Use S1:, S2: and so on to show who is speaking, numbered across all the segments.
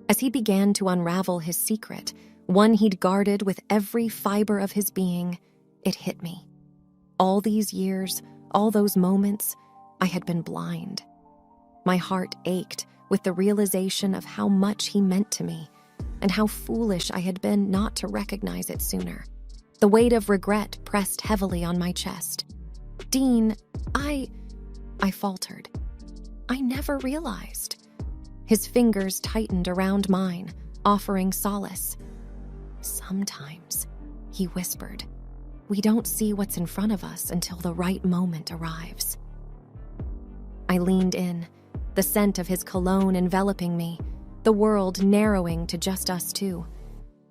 S1: As he began to unravel his secret, one he'd guarded with every fiber of his being, it hit me. All these years, all those moments, I had been blind. My heart ached with the realization of how much he meant to me, and how foolish I had been not to recognize it sooner. The weight of regret pressed heavily on my chest. "Dean, I faltered. I never realized." His fingers tightened around mine, offering solace. "Sometimes," he whispered, "we don't see what's in front of us until the right moment arrives." I leaned in, the scent of his cologne enveloping me, the world narrowing to just us two.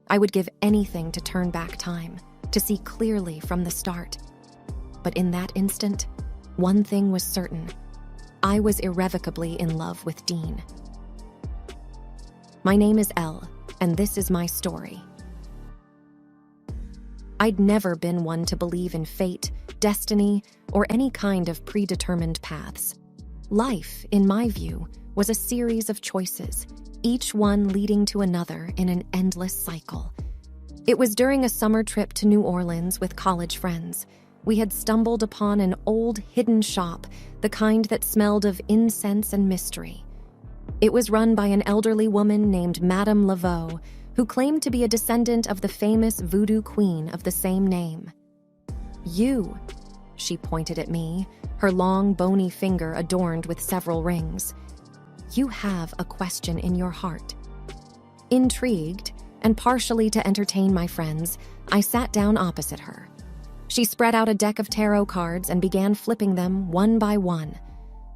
S1: I would give anything to turn back time, to see clearly from the start. But in that instant, one thing was certain. I was irrevocably in love with Dean. My name is Elle, and this is my story. I'd never been one to believe in fate, destiny, or any kind of predetermined paths. Life, in my view, was a series of choices, each one leading to another in an endless cycle. It was during a summer trip to New Orleans with college friends. We had stumbled upon an old hidden shop, the kind that smelled of incense and mystery. It was run by an elderly woman named Madame Laveau, who claimed to be a descendant of the famous voodoo queen of the same name. "You," she pointed at me, her long, bony finger adorned with several rings. "You have a question in your heart." Intrigued, and partially to entertain my friends, I sat down opposite her. She spread out a deck of tarot cards and began flipping them one by one.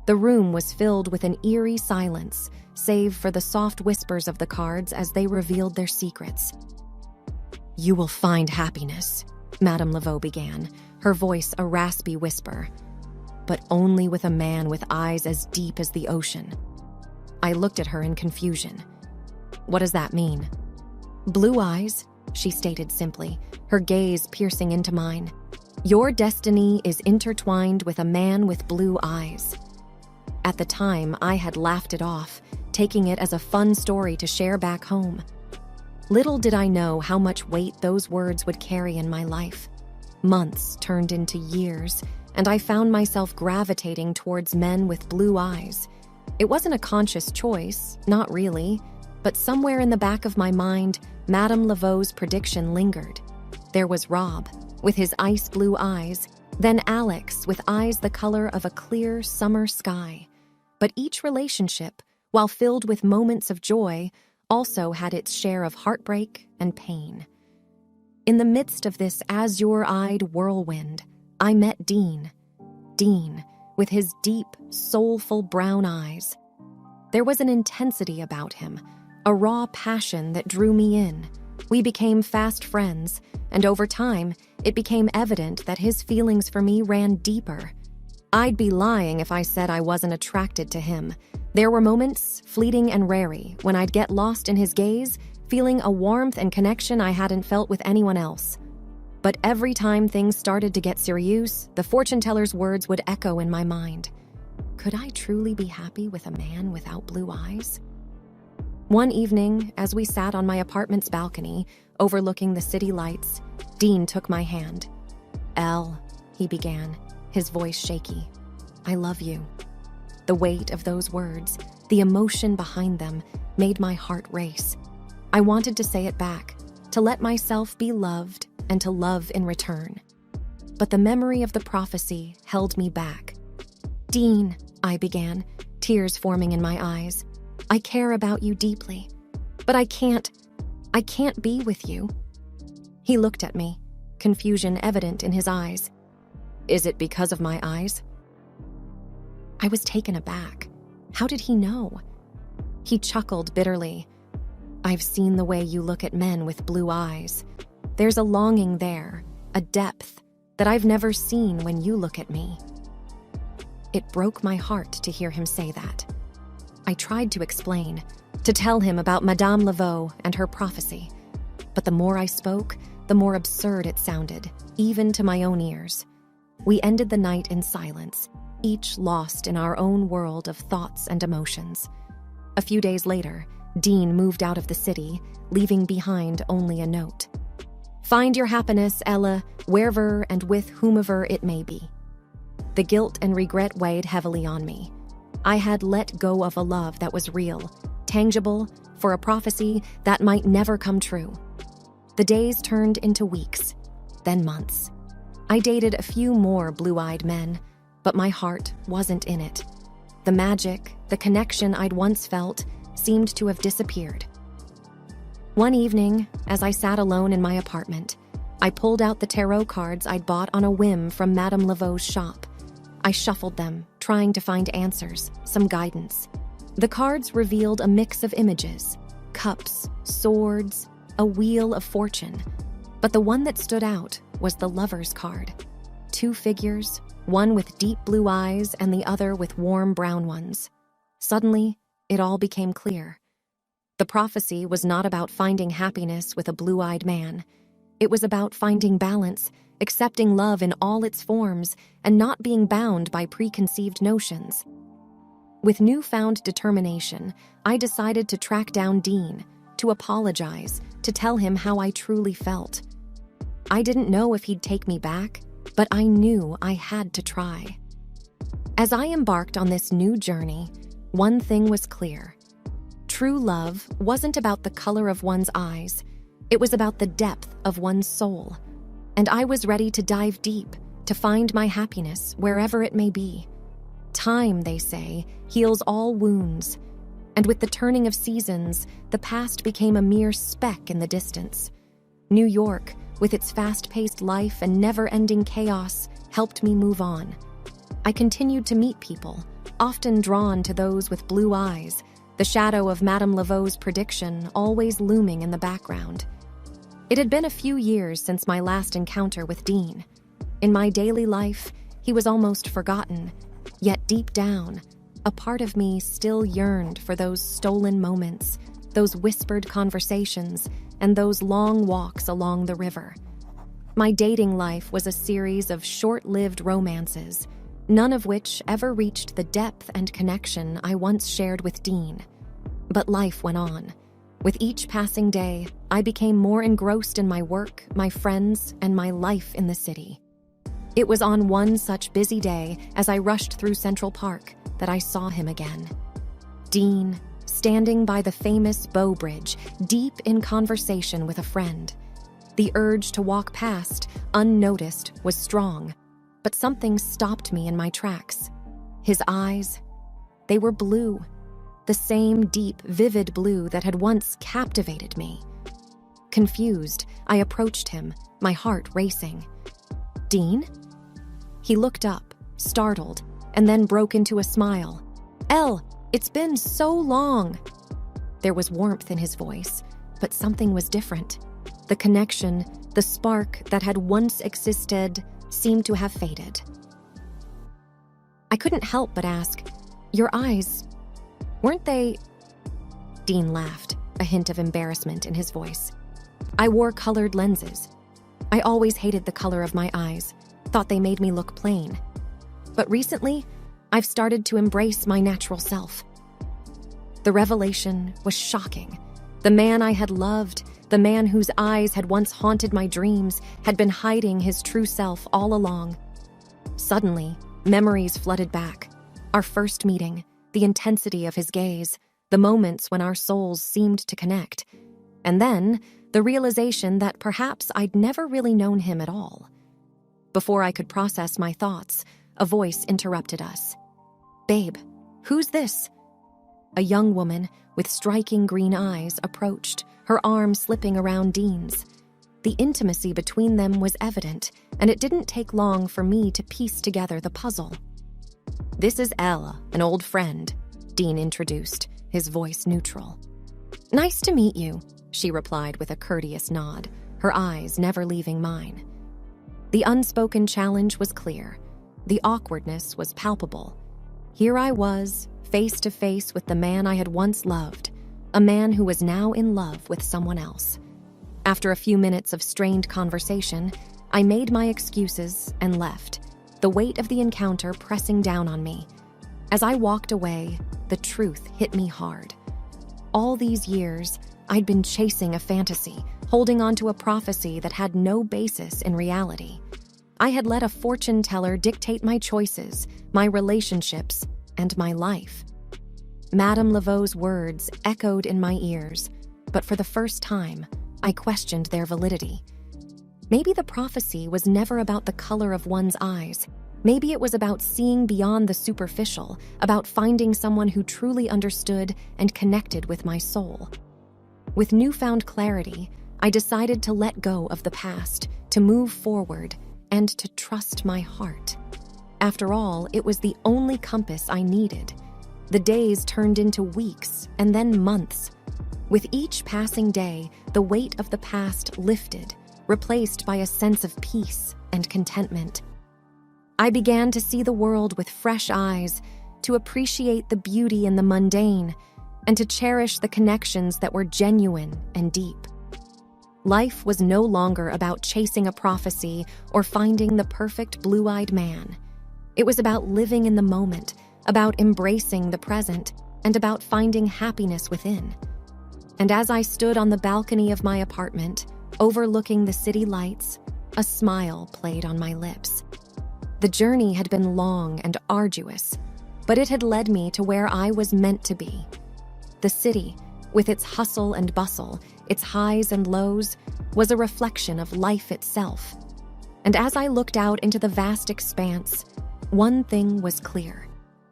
S1: The room was filled with an eerie silence, save for the soft whispers of the cards as they revealed their secrets. "You will find happiness," Madame Laveau began, her voice a raspy whisper, "but only with a man with eyes as deep as the ocean." I looked at her in confusion. "What does that mean?" "Blue eyes," she stated simply, her gaze piercing into mine. "Your destiny is intertwined with a man with blue eyes." At the time, I had laughed it off, taking it as a fun story to share back home. Little did I know how much weight those words would carry in my life. Months turned into years, and I found myself gravitating towards men with blue eyes. It wasn't a conscious choice, not really, but somewhere in the back of my mind, Madame Laveau's prediction lingered. There was Rob, with his ice blue eyes, then Alex, with eyes the color of a clear summer sky. But each relationship, while filled with moments of joy, also had its share of heartbreak and pain. In the midst of this azure-eyed whirlwind, I met Dean. Dean, with his deep, soulful brown eyes. There was an intensity about him, a raw passion that drew me in. We became fast friends, and over time, it became evident that his feelings for me ran deeper. I'd be lying if I said I wasn't attracted to him. There were moments, fleeting and rare, when I'd get lost in his gaze, feeling a warmth and connection I hadn't felt with anyone else. But every time things started to get serious, the fortune teller's words would echo in my mind. Could I truly be happy with a man without blue eyes? One evening, as we sat on my apartment's balcony, overlooking the city lights, Dean took my hand. "Elle," he began, his voice shaky, "I love you." The weight of those words, the emotion behind them, made my heart race. I wanted to say it back, to let myself be loved and to love in return. But the memory of the prophecy held me back. "Dean," I began, tears forming in my eyes, "I care about you deeply, but I can't be with you." He looked at me, confusion evident in his eyes. "Is it because of my eyes?" I was taken aback. How did he know? He chuckled bitterly. "I've seen the way you look at men with blue eyes. There's a longing there, a depth, that I've never seen when you look at me." It broke my heart to hear him say that. I tried to explain, to tell him about Madame Laveau and her prophecy. But the more I spoke, the more absurd it sounded, even to my own ears. We ended the night in silence, each lost in our own world of thoughts and emotions. A few days later, Dean moved out of the city, leaving behind only a note. "Find your happiness, Ella, wherever and with whomever it may be." The guilt and regret weighed heavily on me. I had let go of a love that was real, tangible, for a prophecy that might never come true. The days turned into weeks, then months. I dated a few more blue-eyed men, but my heart wasn't in it. The magic, the connection I'd once felt, seemed to have disappeared. One evening, as I sat alone in my apartment, I pulled out the tarot cards I'd bought on a whim from Madame Laveau's shop. I shuffled them, trying to find answers, some guidance. The cards revealed a mix of images: cups, swords, a wheel of fortune. But the one that stood out was the Lover's card. 2 figures, one with deep blue eyes and the other with warm brown ones. Suddenly, it all became clear. The prophecy was not about finding happiness with a blue-eyed man. It was about finding balance, accepting love in all its forms, and not being bound by preconceived notions. With newfound determination, I decided to track down Dean, to apologize, to tell him how I truly felt. I didn't know if he'd take me back, but I knew I had to try. As I embarked on this new journey, one thing was clear. True love wasn't about the color of one's eyes. It was about the depth of one's soul. And I was ready to dive deep, to find my happiness wherever it may be. Time, they say, heals all wounds. And with the turning of seasons, the past became a mere speck in the distance. New York, with its fast-paced life and never-ending chaos, helped me move on. I continued to meet people, often drawn to those with blue eyes, the shadow of Madame Laveau's prediction always looming in the background. It had been a few years since my last encounter with Dean. In my daily life, he was almost forgotten, yet deep down, a part of me still yearned for those stolen moments, those whispered conversations, and those long walks along the river. My dating life was a series of short-lived romances, none of which ever reached the depth and connection I once shared with Dean. But life went on. With each passing day, I became more engrossed in my work, my friends, and my life in the city. It was on one such busy day as I rushed through Central Park that I saw him again. Dean, standing by the famous Bow Bridge, deep in conversation with a friend. The urge to walk past, unnoticed, was strong, but something stopped me in my tracks. His eyes, they were blue, the same deep, vivid blue that had once captivated me. Confused, I approached him, my heart racing. "Dean?" He looked up, startled, and then broke into a smile. "Elle, it's been so long." There was warmth in his voice, but something was different. The connection, the spark that had once existed, seemed to have faded. I couldn't help but ask, "Your eyes, weren't they—" Dean laughed, a hint of embarrassment in his voice. "I wore colored lenses. I always hated the color of my eyes, thought they made me look plain. But recently, I've started to embrace my natural self." The revelation was shocking. The man I had loved, the man whose eyes had once haunted my dreams, had been hiding his true self all along. Suddenly, memories flooded back. Our first meeting, the intensity of his gaze, the moments when our souls seemed to connect. And then, the realization that perhaps I'd never really known him at all. Before I could process my thoughts, a voice interrupted us. "Babe, who's this?" A young woman with striking green eyes approached, her arm slipping around Dean's. The intimacy between them was evident, and it didn't take long for me to piece together the puzzle. "This is Ella, an old friend," Dean introduced, his voice neutral. "Nice to meet you," she replied with a courteous nod, her eyes never leaving mine. The unspoken challenge was clear. The awkwardness was palpable. Here I was, face to face with the man I had once loved, a man who was now in love with someone else. After a few minutes of strained conversation, I made my excuses and left, the weight of the encounter pressing down on me. As I walked away, the truth hit me hard. all these years, I'd been chasing a fantasy, holding on to a prophecy that had no basis in reality. I had let a fortune teller dictate my choices, my relationships, and my life. Madame Laveau's words echoed in my ears, but for the first time, I questioned their validity. Maybe the prophecy was never about the color of one's eyes. Maybe it was about seeing beyond the superficial, about finding someone who truly understood and connected with my soul. With newfound clarity, I decided to let go of the past, to move forward, and to trust my heart. After all, it was the only compass I needed. The days turned into weeks and then months. With each passing day, the weight of the past lifted, replaced by a sense of peace and contentment. I began to see the world with fresh eyes, to appreciate the beauty in the mundane, and to cherish the connections that were genuine and deep. Life was no longer about chasing a prophecy or finding the perfect blue-eyed man. It was about living in the moment, about embracing the present, and about finding happiness within. And as I stood on the balcony of my apartment, overlooking the city lights, a smile played on my lips. The journey had been long and arduous, but it had led me to where I was meant to be. The city, with its hustle and bustle, its highs and lows, was a reflection of life itself. And as I looked out into the vast expanse, one thing was clear.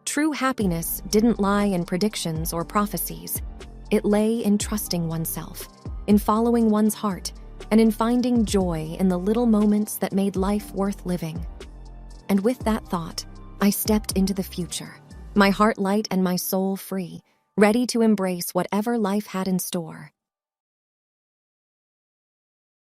S1: True happiness didn't lie in predictions or prophecies. It lay in trusting oneself, in following one's heart, and in finding joy in the little moments that made life worth living. And with that thought, I stepped into the future, my heart light and my soul free, ready to embrace whatever life had in store.